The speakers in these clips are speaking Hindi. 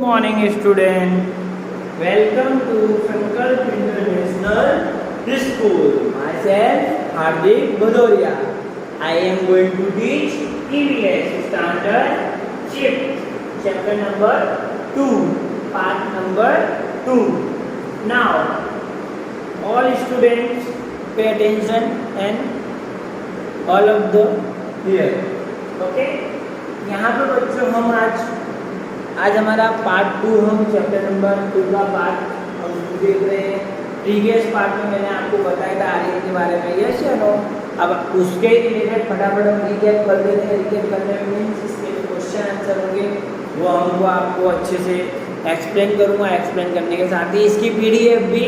morning student. Welcome to Sankalp International School. Myself Hardik Bhadoria. I am going to teach EVS Standard Shift, chapter number 2, part number 2. Now, all students pay attention and all of the here. Okay? यहाँ पर बच्चों हम आज हमारा पार्ट 2 हम चैप्टर नंबर 2 का पार्ट हम देख रहे हैं। प्रीवियस पार्ट में मैंने आपको बताया था आर्यन के बारे में, यस या नो। अब उसके रिलेटेड फटाफट हम रिकैप कर देते हैं। रिकैप करने में मीन्स इसके जो क्वेश्चन आंसर होंगे वो हमको आपको अच्छे से एक्सप्लेन करूँगा। एक्सप्लेन करने के साथ ही इसकी पीडीएफ भी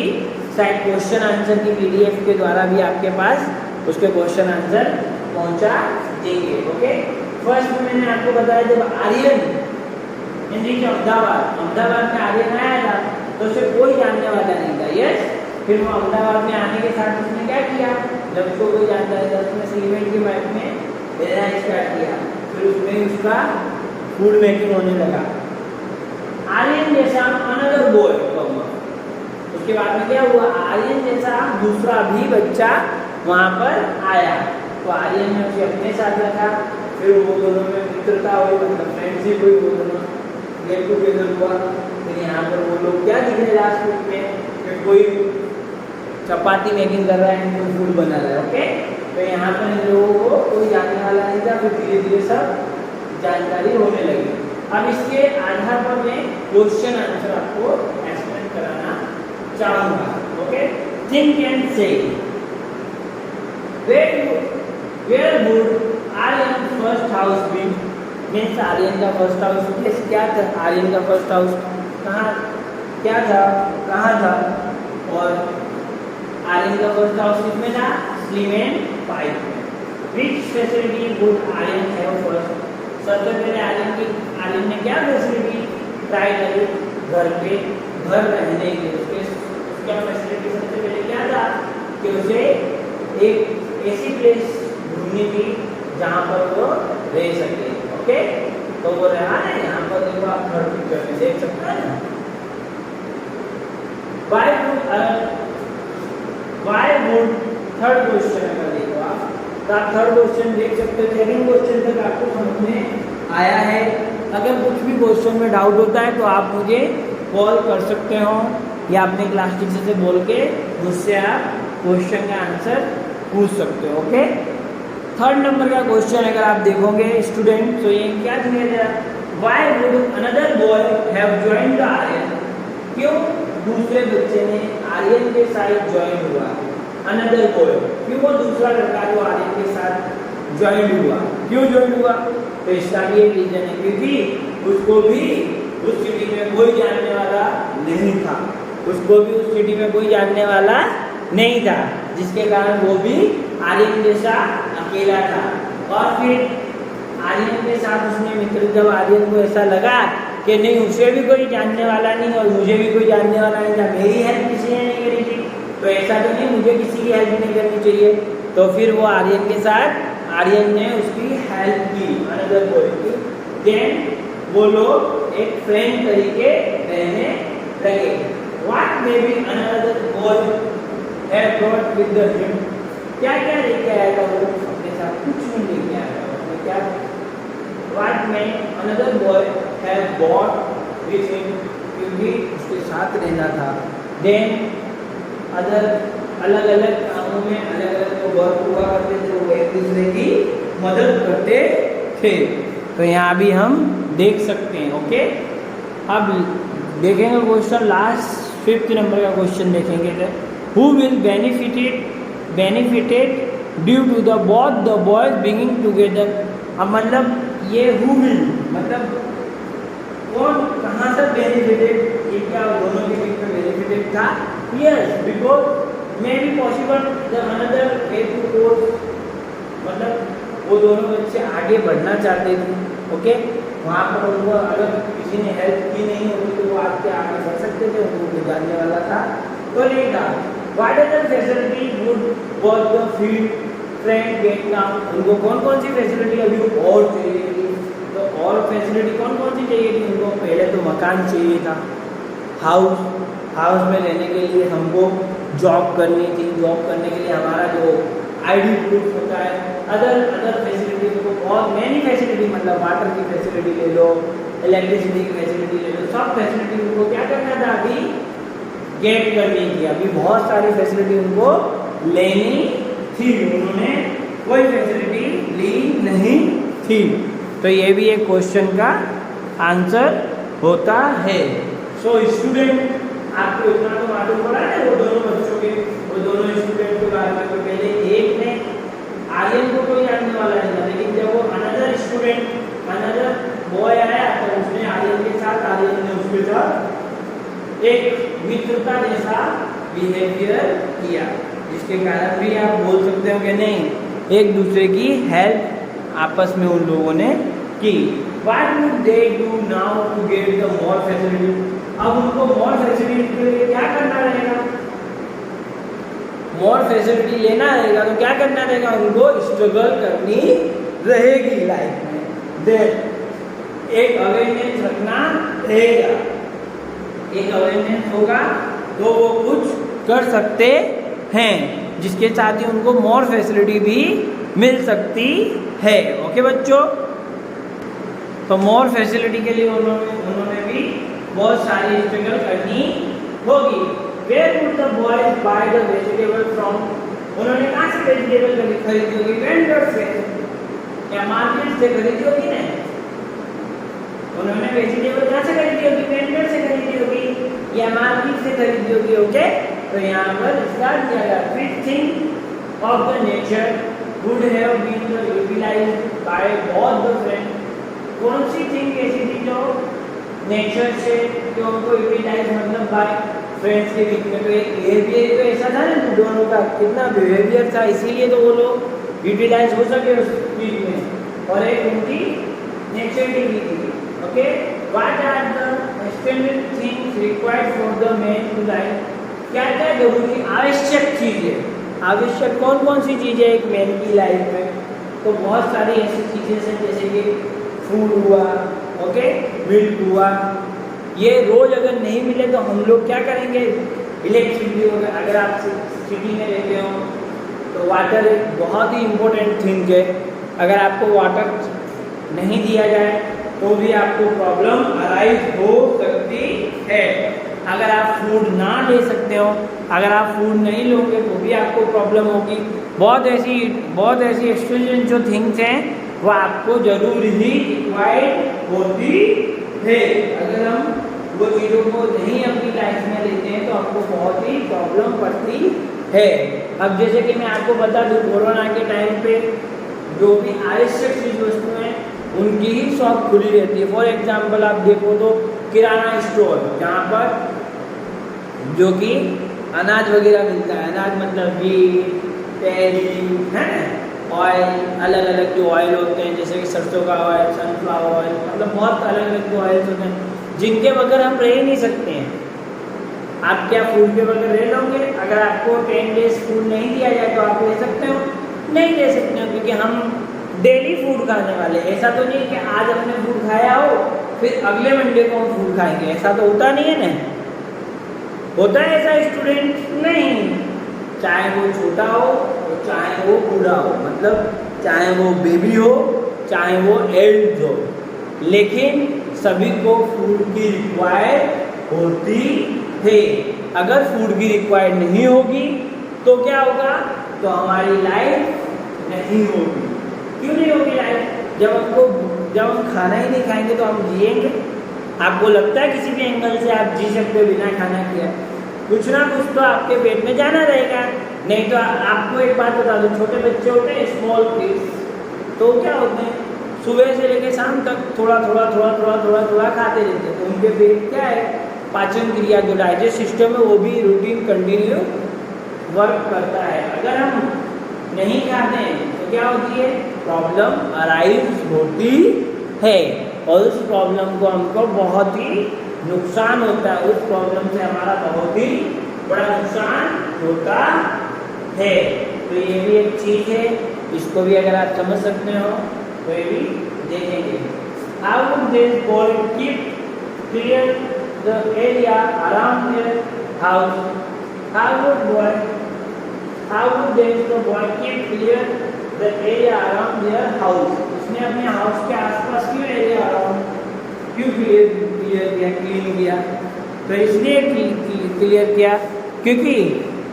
शायद क्वेश्चन आंसर की पीडीएफ के द्वारा भी आपके पास उसके क्वेश्चन आंसर पहुँचा देंगे। ओके, फर्स्ट में मैंने आपको बताया जब आर्यन अहमदाबाद में आर्यन आया था तो उसे कोई जानने वाला नहीं था, यस। फिर वो अहमदाबाद में आने के साथ उसने क्या किया, जब उसको कोई जानता है तो उसने सीमेंट की मैप में रहना स्टार्ट किया। फिर उसमें उसका फूड मेकिंग होने लगा। आर्यन जैसा अनदर बॉय, उसके बाद में क्या हुआ, आर्यन जैसा दूसरा भी बच्चा वहाँ पर आया तो आर्यन ने उसे अपने साथ रखा। फिर वो दोनों में मित्रता हुई, मतलब फ्रेंडशिप हुई, वो दोनों गेट टुगेदर हुआ। फिर यहाँ पर वो लोग क्या दिख रहे लास्ट में कि कोई चपाती मेकिंग कर रहा है, कोई फूड बना रहा है। ओके, तो यहाँ पर इन लोगों को कोई जानने वाला नहीं था। फिर धीरे धीरे सब जानकारी होने लगी। अब इसके आधार पर मैं क्वेश्चन आंसर आपको एक्सप्लेन कराना चाहूँगा। Okay, think and see where would Aryan first house be. मीन्स आर्यन का फर्स्ट हाउस क्या था, आर्यन का फर्स्ट हाउस कहाँ क्या था, कहाँ था, और आर्यन का फर्स्ट हाउस किसमें था, सीमेंट पाइप में। Which facility would Aryan have first. सबसे पहले आर्यन ने क्या फैसिलिटी ट्राई करी, घर रहने की। उसका फैसिलिटी सबसे पहले क्या था कि उसे एक ऐसी प्लेस ढूंढनी थी जहाँ पर वो रह सके। ओके, तो वो रहा ना, यहाँ पर देखो आप थर्ड पिक्चर में देख सकते हैं ना। Why would थर्ड क्वेश्चन अगर देखो आप तो आप थर्ड क्वेश्चन देख सकते हो। सेकंड क्वेश्चन तक आपको समझ में आया है। अगर कुछ भी क्वेश्चन में डाउट होता है तो आप मुझे कॉल कर सकते हो या अपने क्लास टीचर से बोल के मुझसे आप क्वेश्चन का आंसर पूछ सकते हो। ओके, थर्ड नंबर का क्वेश्चन अगर आप देखोगे स्टूडेंट तो ये क्या दिया गया, why would another boy have joined the Aryan. क्यों दूसरे बच्चे ने आर्यन के साथ ज्वाइन हुआ, अनदर बॉय, क्यों वो दूसरा लड़का जो आर्यन के साथ ज्वाइन हुआ, क्यों ज्वाइन हुआ, तो इसका भी एक रीजन है क्योंकि उसको भी उस सिटी में कोई जानने वाला नहीं था। उसको भी उस सिटी में कोई जानने वाला नहीं था, जिसके कारण वो भी आर्यन जैसा अकेला था। और फिर आर्यन के साथ उसने मित्र, जब आर्यन को ऐसा लगा कि नहीं उसे भी कोई जानने वाला नहीं और मुझे भी कोई जानने वाला नहीं था, मेरी हेल्प किसी ने नहीं करी थी, तो ऐसा तो नहीं मुझे किसी की हेल्प नहीं करनी चाहिए। तो फिर वो आर्यन के साथ आर्यन ने उसकी हेल्प की, अनदर बॉय की। देन वो लोग एक फ्रेंड तरीके रहने लगे। What may be another boy have brought with him. क्या क्या लेके आया था वो अपने साथ, कुछ नहीं लेके आया था। उसने क्या, what may another boy have brought with him, क्योंकि उसके साथ रहना था। देन अदर अलग अलग कामों में अलग अलग जो वर्क हुआ करते थे वो एक दूसरे की मदद करते थे। तो यहाँ भी हम देख सकते हैं। ओके, अब देखेंगे क्वेश्चन लास्ट 5th नंबर का क्वेश्चन देखेंगे। Who will benefited due to the both the boys being together। अब मतलब ये who will मतलब कौन कहाँ से बेनिफिटेड, ये क्या दोनों के बीच में बेनिफिटेड था। Yes, because may be possible the another way to course, मतलब वो दोनों बच्चे आगे बढ़ना चाहते थे। ओके, वहाँ पर उनको अगर किसी ने हेल्प की नहीं होती तो वो आज के आगे बढ़ सकते थे, उनको जानने वाला था तो नहीं था। What other facility would both the field friend get now? उनको कौन कौन सी फैसिलिटी अभी और चाहिए थी, तो और फैसिलिटी कौन कौन सी चाहिए थी उनको? पहले तो मकान चाहिए था, हाउस में रहने के लिए हमको जॉब करनी थी, जॉब करने के लिए हमारा जो आईडी प्रूफ होता है, अदर फैसिलिटी को बहुत मैनी फैसिलिटी, मतलब वाटर की फैसिलिटी ले लो, इलेक्ट्रिसिटी की फैसिलिटी ले लो, सब फैसिलिटी उनको क्या करना था? अभी गेट करनी थी, अभी बहुत सारी फैसिलिटी उनको लेनी थी, उन्होंने कोई फैसिलिटी ली नहीं थी। तो ये भी एक क्वेश्चन का आंसर होता है। सो स्टूडेंट, आपको इतना तो मालूम पड़ा है वो दोनों बच्चों के, वो दोनों स्टूडेंट के बारे में। तो पहले एक ने आर्यन को कोई जानने वाला नहीं था, लेकिन जब वो अनदर बॉय आया तो उसने आर्यन ने उसके साथ एक मित्रता जैसा बिहेवियर किया, जिसके कारण भी आप बोल सकते हो कि नहीं, एक दूसरे की हेल्प आपस में उन लोगों ने की। What would they do now to get the more facility? अब उनको more facility के लिए क्या करना रहेगा? more facility लेना रहेगा तो क्या करना रहेगा? उनको स्ट्रगल करनी रहेगी लाइफ में। देन एक अवेयरनेस रखना रहेगा, एक अवेयरनेस होगा तो वो कुछ कर सकते हैं, जिसके साथ ही उनको मोर फैसिलिटी भी मिल सकती है। ओके बच्चों, तो मोर फैसिलिटी के लिए उन्होंने भी बहुत सारी स्ट्रगल करनी होगी। Where would the boys buy the vegetable from? उन्होंने कहाँ से वेजिटेबल खरीदी होगी? वेंडर से या मार्केट से खरीदी होगी ना? उन्होंने वेजिटेबल कहाँ से खरीदी होगी? वेंडर से खरीदी होगी या मार्केट से खरीदी होगी। ओके, तो यहाँ पर स्टार्ट किया गया। Which thing of the nature would have been utilized by both the friends? कौन सी थिंग ऐसी थी जो नेचर से जो उनको यूटिलाइज, मतलब बाय फ्रेंड्स के बीच में? तो एक बिहेवियर तो ऐसा था ना दोनों का, कितना बिहेवियर था, इसीलिए तो वो लोग यूटिलाइज हो सके उस चीज में। और एक उनकी नेचुरलिटी थी। Okay, what are the extended things required for the man to life? क्या क्या जरूरी आवश्यक चीजें, आवश्यक कौन कौन सी चीजें एक मैन की लाइफ में? तो बहुत सारी ऐसी चीजें हैं, जैसे कि फूड हुआ, ओके, मिल्क हुआ। ये रोज अगर नहीं मिले तो हम लोग क्या करेंगे? इलेक्ट्रिसिटी होगा। अगर आप सिटी में रहते हो तो वाटर एक बहुत ही इम्पोर्टेंट थिंग है। अगर आपको वाटर नहीं दिया जाए तो भी आपको प्रॉब्लम अराइज हो सकती है। अगर आप फूड ना ले सकते हो, अगर आप फूड नहीं लोगे तो भी आपको प्रॉब्लम होगी। बहुत ऐसी एक्सटेंशन जो थिंग्स हैं वो आपको जरूर ही रिक्वायर्ड होती है। अगर हम वो चीज़ों को नहीं अपनी लाइफ में लेते हैं तो आपको बहुत ही प्रॉब्लम पड़ती है। अब जैसे कि मैं आपको बता दूं, कोरोना के टाइम पे जो भी आवश्यक चीज वस्तुएं हैं उनकी ही शॉप खुली रहती है। फॉर एग्जाम्पल आप देखो तो किराना स्टोर, जहाँ पर जो कि अनाज वगैरह मिलता है, अनाज मतलब घी, तेल है, ऑयल, अलग अलग जो ऑयल होते हैं, जैसे कि सरसों का ऑयल, सनफ्लावर ऑयल, मतलब बहुत अलग अलग जो ऑयल्स होते हैं जिनके बगैर हम रह नहीं सकते हैं। आप क्या फूड के बगैर रह लोगे? अगर आपको 10 डेज फूड नहीं दिया जाए तो आप ले सकते हो? नहीं ले सकते हो, क्योंकि हम डेली फूड खाने वाले। ऐसा तो नहीं कि आज हमने फूड खाया हो फिर अगले मंडे को हम फूड खाएंगे, ऐसा तो होता नहीं है ना। होता है ऐसा स्टूडेंट? नहीं। चाहे वो छोटा हो चाहे वो बूढ़ा हो, मतलब चाहे वो बेबी हो चाहे वो एल्ड हो, लेकिन सभी को फूड की रिक्वायर होती है। अगर फूड की रिक्वायर नहीं होगी तो क्या होगा? तो हमारी लाइफ नहीं होगी। क्यों नहीं होगी लाइफ? जब हम खाना ही नहीं खाएंगे तो हम जिएंगे? आपको लगता है किसी भी एंगल से आप जी सकते हो बिना खाना किया? कुछ ना कुछ तो आपके पेट में जाना रहेगा। नहीं तो आपको एक बात बता दो, छोटे बच्चे होते हैं स्मॉल किड्स, तो क्या होते हैं सुबह से लेकर शाम तक थोड़ा थोड़ा खाते रहते हैं। तो उनके पेट क्या है, पाचन क्रिया जो डाइजेस्ट सिस्टम है वो भी रूटीन कंटिन्यू वर्क करता है। अगर हम नहीं खाते हैं तो क्या होती है? प्रॉब्लम अराइज होती है और उस प्रॉब्लम को हमको बहुत ही नुकसान होता है। उस प्रॉब्लम से हमारा बहुत ही बड़ा नुकसान होता है। तो ये भी एक चीज़ है, इसको भी अगर आप समझ सकते हो तो ये भी देखेंगे। How would this boy keep clear the area around their house? How would this boy keep clear the area around their house? उसने अपने हाउस के आसपास क्यों एरिया अराउंड क्यों क्लीन किया? तो इसलिए क्लियर किया क्योंकि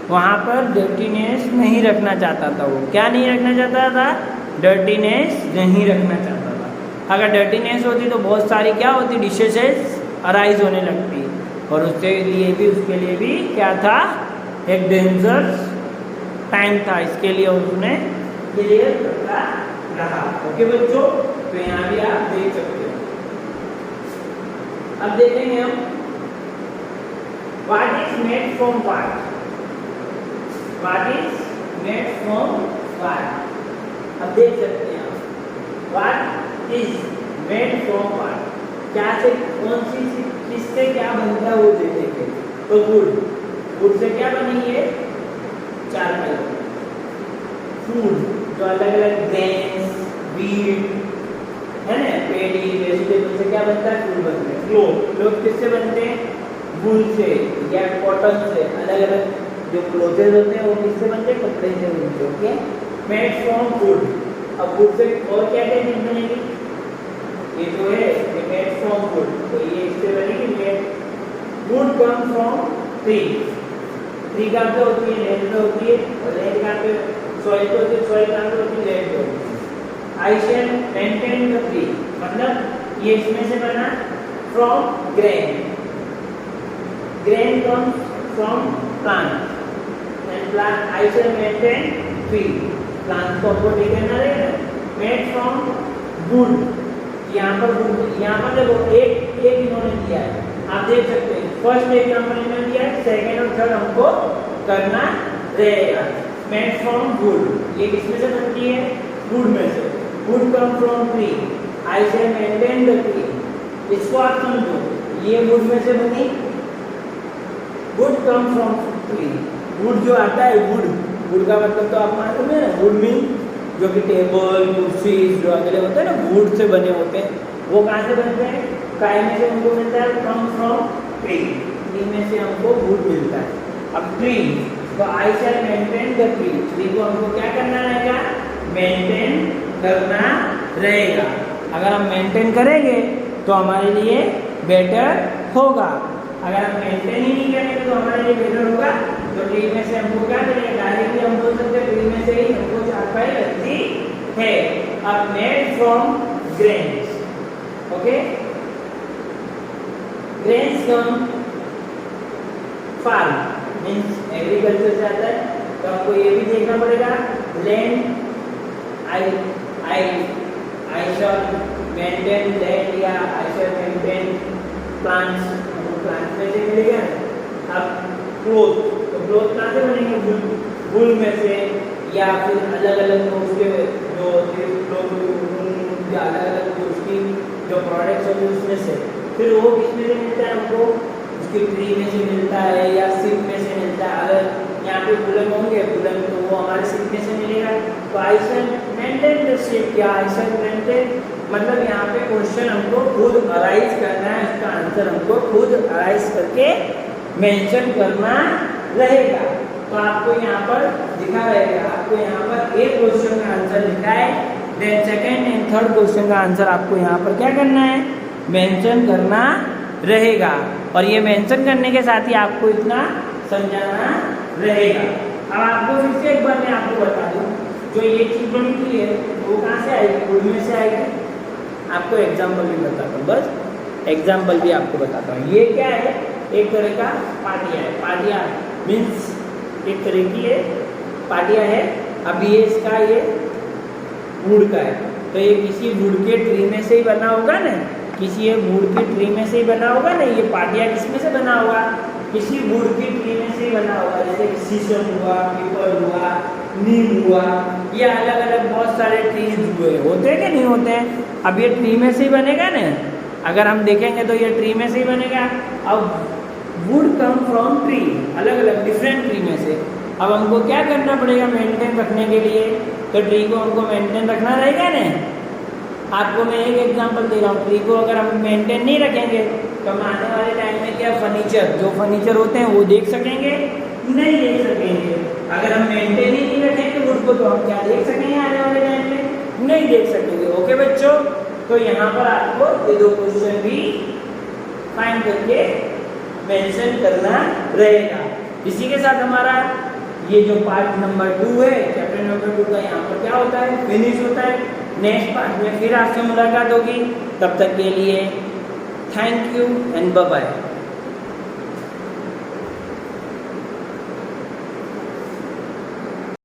वहाँ पर डर्टीनेस नहीं रखना चाहता था। वो क्या नहीं रखना चाहता था? डर्टीनेस नहीं रखना चाहता था। अगर डर्टीनेस होती तो बहुत सारी क्या होती, डिशेस अराइज होने लगती, और उसके लिए भी क्या था, एक डेंजर टाइम था। इसके लिए उसने क्लियर करता रहा। ओके बच्चों, तो यहाँ भी आप देख सकते हो। अब देखेंगे हम what is made from what. What is made from what. अब देख सकते हैं आप what is made from what, क्या से कौन सी किससे क्या बनता है वो देखेंगे। तो वुड से क्या बनी है, चारपाई। फूड जो अलग अलग ग्रेन्स, व्हीट है ना, पेडी, वेजिटेबल से क्या बनता है, फूड बनते हैं। क्लोथ किससे बनते हैं, वूल से या कॉटन से। अलग अलग जो क्लोथेज होते हैं वो किससे बनते हैं, कपड़े से बनते हैं। Okay, made from would. अब वुड से और क्या क्या चीज बनेगी, ये जो है ये मेड फ्रॉम वुड, तो ये इससे बनेगी made. Would come from tree. Tree कहाँ पे होती है, लैंड पे होती है, और लैंड कहाँ पे, सॉइल पे होती है, सॉइल कहाँ पे होती है, लैंड पे होती है। I shall maintain the tree, मतलब ये इसमें से बना from grain. Grain comes from plant and plant I shall maintain tree. Plant को हमको ठीक करना रहेगा। मेड फ्रॉम वुड, यहाँ पर देखो एक इन्होंने दिया है, आप देख सकते हैं। फर्स्ट एग्जांपल इन्होंने दिया है, सेकंड और थर्ड हमको करना रहेगा। मेड फ्रॉम वुड, ये किसमें से बनती है, वुड में से। Wood come from tree, I shall maintain the tree. इसको आप समझो, ये वुड में से बनी, wood come from tree. Wood जो आता है, वुड का मतलब तो आप मालूम है ना, वुड मीन जो कि टेबल, कुर्सी जो अगले होते हैं ना, वुड से बने होते हैं। वो कहाँ से बनते हैं, काय में से हमको मिलता है, कम फ्रॉम ट्री। ट्री में से हमको वुड मिलता है। अब ट्री, तो आई shall maintain the tree. Tree को हमको क्या करना रहेगा, मेंटेन करना रहेगा। अगर हम मेंटेन करेंगे तो हमारे लिए बेटर होगा। अगर हम मेंटेन ही नहीं करेंगे तो हमारे लिए बेटर होगा। तो ट्री में से हमको क्या मिलेगा, डायरेक्टली हम बोल सकते हैं ट्री में से ही हमको चारपाई लगती है। अब made from grains. Okay, grains come from means agriculture से आता है। तो आपको ये भी देखना पड़ेगा, land I shall maintain land या I shall maintain plants, plants में से मिलेगा। अब क्लोथ, तो क्लोथ कहाँ से बनेंगे, वूल में से, या फिर अलग अलग उसके जो क्लोथ या अलग अलग उसकी जो प्रोडक्ट्स होते हैं उसमें से। फिर वो किसमें से मिलता है हमको, उसकी ट्री में से मिलता है या सिल्क में से मिलता है। अगर यहाँ पे वुलन होंगे, वुलन तो वो हमारे सिल्क में से मिलेगा। तो आई शैल मेंटेन द सिल्क या आई शैल मेंटेन, मतलब यहाँ पे क्वेश्चन हमको खुद अराइज करना है, इसका आंसर हमको खुद अराइज करके मेंशन करना रहेगा। तो आपको यहाँ पर दिखा रहेगा, आपको यहाँ पर एक क्वेश्चन का आंसर लिखा है, then second and third question का आंसर आपको यहाँ पर क्या करना है, मेंशन करना रहेगा। और ये मेंशन करने के साथ ही आपको इतना समझाना रहेगा। अब आपको फिर से एक बार मैं आपको बता दूं, जो ये चीज बनी हुई है वो कहाँ से आएगी, वुड में से आएगी। आपको एग्जाम्पल भी बताता हूँ, बस एग्जाम्पल भी आपको बताता हूँ। ये क्या है, एक तरह का पाटिया है। पाटिया मीन्स एक तरह की ये पाटिया है। अब ये इसका ये वुड का है, तो ये किसी वुड के ट्री में से ही बना होगा ना, किसी ये वुड की ट्री में से ही बना होगा ना। ये पाटिया किसमें से बना होगा, किसी वुड की ट्री में से ही बना होगा। जैसे शीशम हुआ, पीपल हुआ, नीम हुआ, ये अलग अलग बहुत सारे ट्रीज हुए होते हैं कि नहीं होते हैं। अब ये ट्री में से ही बनेगा ना, अगर हम देखेंगे तो ये ट्री में से ही बनेगा। अब वुड कम फ्रॉम ट्री, अलग अलग डिफरेंट ट्री में से। अब हमको क्या करना पड़ेगा मेंटेन रखने के लिए, तो ट्री को हमको मेंटेन रखना रहेगा ना। आपको मैं एक एग्जांपल दे रहा हूँ, ट्री को अगर हम मेंटेन नहीं रखेंगे तो हम आने वाले टाइम में क्या फर्नीचर होते हैं वो देख सकेंगे, नहीं देख सकेंगे। अगर हम मेंटेन ही नहीं रखेंगे वुड को तो हम क्या देख सकेंगे आने वाले टाइम में, नहीं देख सकेंगे। ओके बच्चों, तो यहाँ पर आपको ये 2 क्वेश्चन भी फाइंड करके मेंशन करना रहेगा। इसी के साथ हमारा ये जो पार्ट नंबर 2 है, चैप्टर नंबर 2 का यहाँ पर क्या होता है, फिनिश होता है। नेक्स्ट पार्ट में फिर आपसे मुलाकात होगी, तब तक के लिए thank you and bye bye.